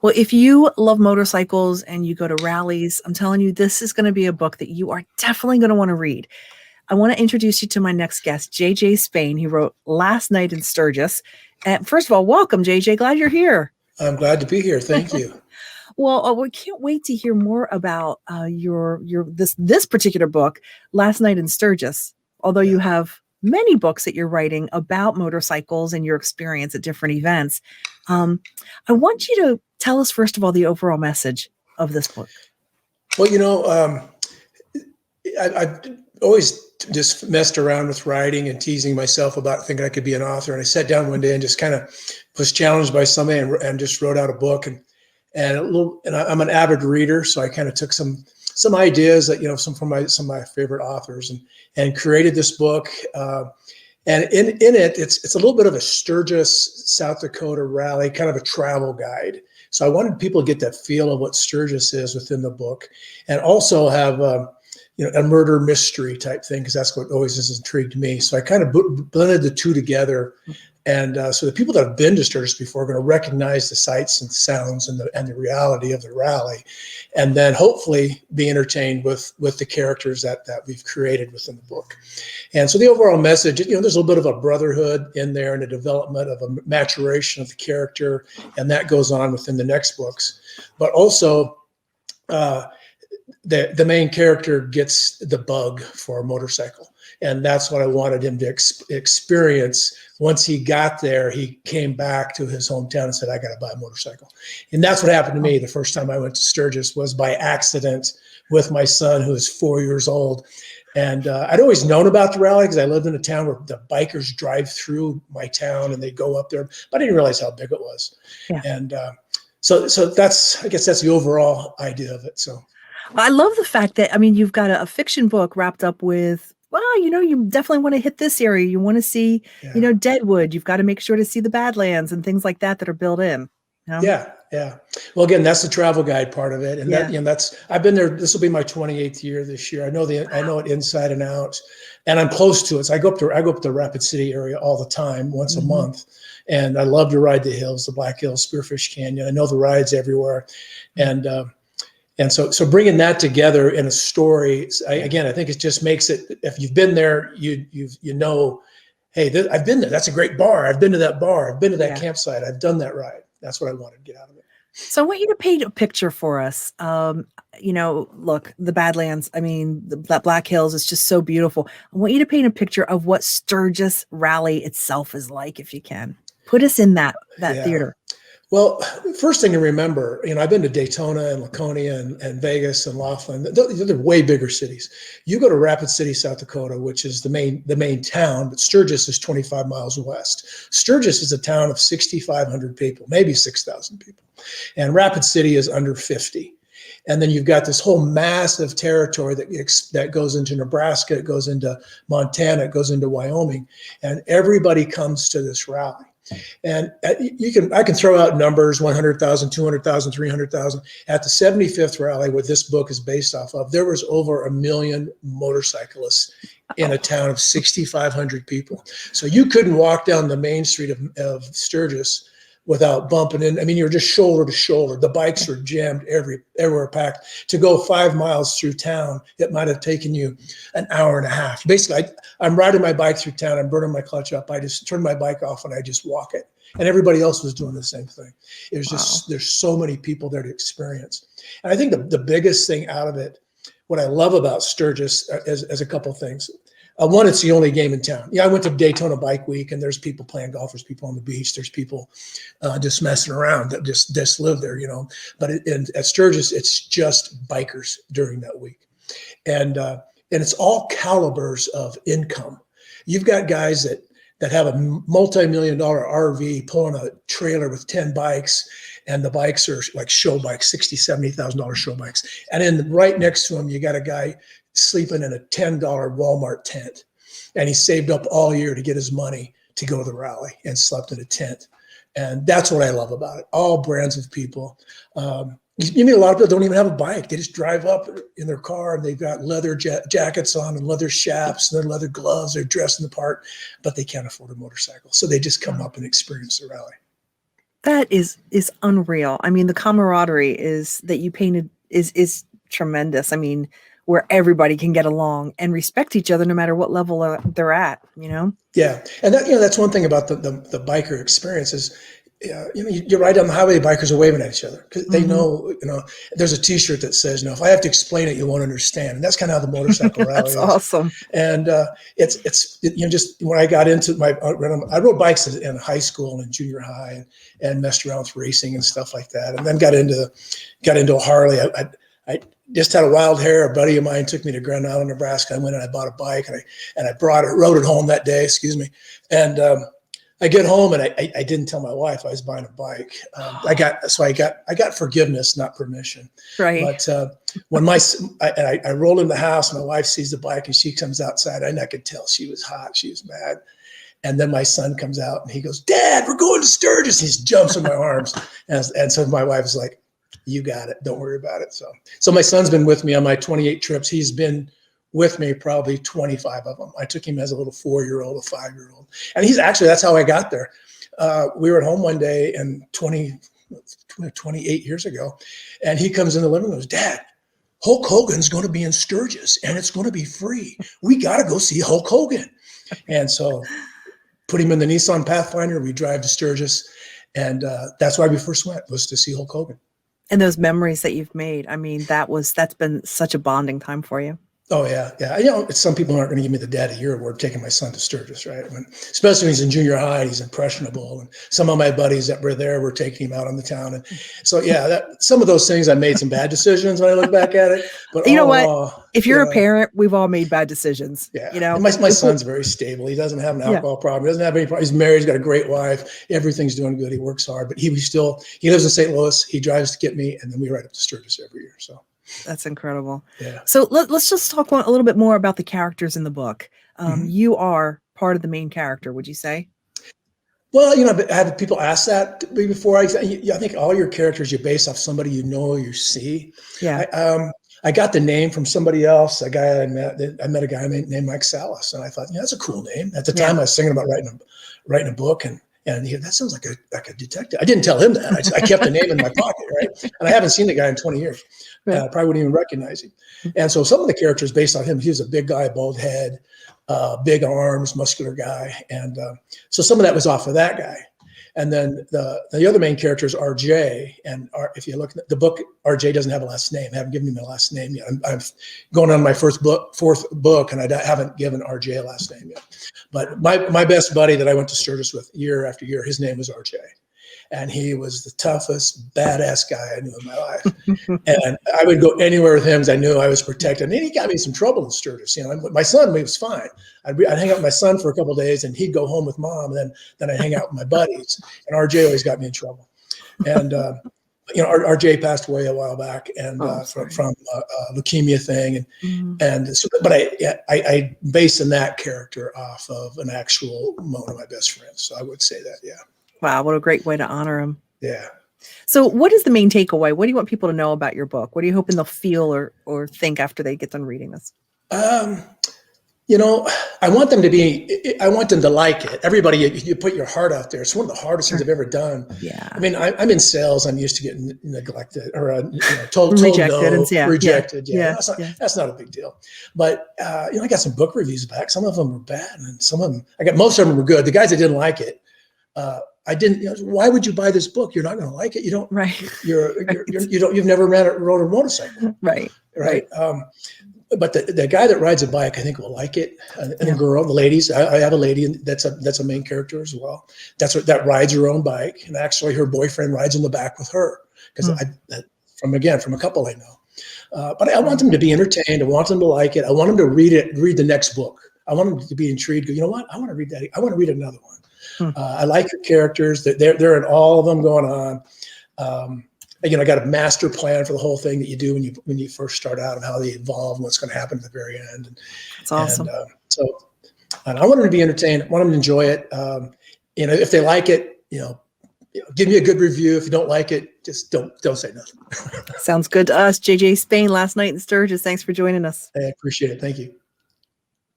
Well, if you love motorcycles and you go to rallies, I'm telling you, this is going to be a book that you are definitely going to want to read. I want to introduce you to my next guest, JJ Spain. He wrote Last Night in Sturgis. And first of all, welcome, JJ. Glad you're here. I'm glad to be here. Thank you. Well, we can't wait to hear more about your this particular book, Last Night in Sturgis. Although you have many books that you're writing about motorcycles and your experience at different events, I want you to tell us first of all the overall message of this book. Well, I always just messed around with writing and teasing myself about thinking I could be an author. And I sat down one day and just kind of was challenged by somebody and just wrote out a book. And I'm an avid reader, so I kind of took some ideas that some of my favorite authors and created this book. And in it, it's a little bit of a Sturgis, South Dakota rally, kind of a travel guide. So I wanted people to get that feel of what Sturgis is within the book, and also have a murder mystery type thing, because that's what always has intrigued me. So I kind of blended the two together. And so the people that have been to Sturgis before are going to recognize the sights and sounds and the reality of the rally, and then hopefully be entertained with the characters that we've created within the book. And so the overall message, there's a little bit of a brotherhood in there and a development of a maturation of the character, and that goes on within the next books. But also, the main character gets the bug for a motorcycle. And that's what I wanted him to experience. Once he got there, he came back to his hometown and said, I got to buy a motorcycle. And that's what happened to me. The first time I went to Sturgis was by accident with my son, who is 4 years old. And I'd always known about the rally because I lived in a town where the bikers drive through my town and they go up there. But I didn't realize how big it was. Yeah. And so that's, I guess that's the overall idea of it. So I love the fact that, you've got a fiction book wrapped up with, well, you definitely want to hit this area. You want to see, Deadwood. You've got to make sure to see the Badlands and things like that are built in. Yeah. Well, again, that's the travel guide part of it. And I've been there. This will be my 28th year this year. I know it inside and out, and I'm close to it. So I go up to the Rapid City area all the time, once a month. And I love to ride the hills, the Black Hills, Spearfish Canyon. I know the rides everywhere. And so bringing that together in a story, I think it just makes it, if you've been there, you know, hey, I've been there. That's a great bar. I've been to that bar. I've been to that campsite. I've done that ride. That's what I wanted to get out of it. So I want you to paint a picture for us. Look, the Badlands, that Black Hills is just so beautiful. I want you to paint a picture of what Sturgis Rally itself is like, if you can. Put us in that theater. Well, first thing to remember, I've been to Daytona and Laconia and Vegas and Laughlin. They're way bigger cities. You go to Rapid City, South Dakota, which is the main town, but Sturgis is 25 miles west. Sturgis is a town of 6,500 people, maybe 6,000 people. And Rapid City is under 50. And then you've got this whole massive territory that goes into Nebraska, it goes into Montana, it goes into Wyoming, and everybody comes to this rally. And I can throw out numbers, 100,000, 200,000, 300,000. At the 75th rally, what this book is based off of, there was over 1 million motorcyclists in a town of 6,500 people. So you couldn't walk down the main street of Sturgis without bumping in. You're just shoulder to shoulder. The bikes are jammed everywhere packed. To go 5 miles through town, it might have taken you an hour and a half. Basically, I'm riding my bike through town. I'm burning my clutch up. I just turn my bike off and I just walk it. And everybody else was doing the same thing. It was just, there's so many people there to experience. And I think the biggest thing out of it, what I love about Sturgis is a couple things. One, it's the only game in town. I went to Daytona Bike Week, and there's people playing golf. There's people on the beach. There's people just messing around that just live there, But at Sturgis, it's just bikers during that week, and it's all calibers of income. You've got guys that have a multi-million-dollar RV pulling a trailer with 10 bikes, and the bikes are like show bikes, $60,000, $70,000 show bikes. And then right next to him, you got a guy sleeping in a $10 Walmart tent, and he saved up all year to get his money to go to the rally and slept in a tent. And that's what I love about it. All brands of people. You mean a lot of people don't even have a bike. They just drive up in their car and they've got leather jackets on and leather chaps and their leather gloves. They're dressed in the part, but they can't afford a motorcycle. So they just come up and experience the rally. That is unreal. I mean, the camaraderie is that you painted is tremendous. I mean, where everybody can get along and respect each other no matter what level they're at, you know? Yeah, and that that's one thing about the biker experience is, you ride down the highway, bikers are waving at each other because they Mhm. know, there's a T-shirt that says, if I have to explain it, you won't understand, and that's kind of how the motorcycle rally That's is. awesome. And just when I got into I rode bikes in high school and junior high and messed around with racing and stuff like that, and then got into a Harley. I just had a wild hair. A buddy of mine took me to Grand Island, Nebraska. I went and I bought a bike and I rode it home that day. Excuse me. And I get home and I didn't tell my wife I was buying a bike. I got forgiveness, not permission. Right. But when I rolled in the house, my wife sees the bike and she comes outside, and I could tell she was hot. She was mad. And then my son comes out and he goes, "Dad, we're going to Sturgis." He jumps in my arms. And so my wife is like, "You got it. Don't worry about it." So my son's been with me on my 28 trips. He's been with me probably 25 of them. I took him as a little 4-year-old, a 5-year-old. And that's how I got there. We were at home one day and 28 years ago, and he comes in the living room and goes, "Dad, Hulk Hogan's going to be in Sturgis and it's going to be free. We got to go see Hulk Hogan." And so put him in the Nissan Pathfinder. We drive to Sturgis. And that's why we first went, was to see Hulk Hogan. And those memories that you've made, I mean, that's been such a bonding time for you. Oh yeah, yeah. Some people aren't going to give me the Dad of the Year award taking my son to Sturgis, right? Especially when he's in junior high, and he's impressionable. And some of my buddies that were there were taking him out on the town. And so yeah, some of those things I made some bad decisions when I look back at it. But you know what? If you're a parent, we've all made bad decisions. Yeah. You know, and my son's very stable. He doesn't have an alcohol problem. He doesn't have any problem. He's married. He's got a great wife. Everything's doing good. He works hard, but he lives in St. Louis. He drives to get me, and then we ride up to Sturgis every year. So. That's incredible. Yeah. So let's just talk a little bit more about the characters in the book. You are part of the main character, would you say? Well, I had people ask that before. I think all your characters you base off somebody you see. Yeah. I got the name from somebody else. I met a guy named Mike Salas, and I thought, that's a cool name. At the time, I was thinking about writing a book, and that sounds like a detective. I didn't tell him that. I kept the name in my pocket, right? And I haven't seen the guy in 20 years. Right. I probably wouldn't even recognize him. And so some of the characters based on him, he was a big guy, bald head, big arms, muscular guy. And so some of that was off of that guy. And then the other main character is RJ. And if you look at the book, RJ doesn't have a last name. I haven't given him a last name yet. I'm going on my fourth book, and I haven't given RJ a last name yet. But my best buddy that I went to Sturgis with year after year, his name was RJ. And he was the toughest, badass guy I knew in my life. And I would go anywhere with him as I knew I was protected. And he got me in some trouble in Sturgis. My son, he was fine. I'd hang out with my son for a couple of days, and he'd go home with mom. And then I'd hang out with my buddies. And RJ always got me in trouble. And RJ passed away a while back, and from a leukemia thing. But I based in that character off of an actual one of my best friends. So I would say that, yeah. Wow, what a great way to honor him. Yeah. So what is the main takeaway? What do you want people to know about your book? What are you hoping they'll feel or think after they get done reading this? I want them to like it. Everybody, you put your heart out there. It's one of the hardest things I've ever done. Yeah. I mean, I'm in sales. I'm used to getting neglected or told rejected. no, rejected. Yeah. That's not a big deal. But, I got some book reviews back. Some of them were bad, and some of them, most of them were good. The guys that didn't like it, I didn't. Why would you buy this book? You're not going to like it. You don't. Right. You've never rode a motorcycle. Right. But the guy that rides a bike, I think, will like it. And the girl, the ladies. I have a lady that's a main character as well. That rides her own bike, and actually her boyfriend rides in the back with her because from a couple I know. But I want them to be entertained. I want them to like it. I want them to read the next book. I want them to be intrigued. You know what? I want to read that. I want to read another one. I like your characters. They're in all of them going on. I got a master plan for the whole thing that you do when you first start out, and how they evolve and what's going to happen at the very end. That's awesome. And I want them to be entertained. I want them to enjoy it. If they like it, give me a good review. If you don't like it, just don't say nothing. Sounds good to us. JJ Spain, Last Night in Sturgis. Thanks for joining us. I appreciate it. Thank you.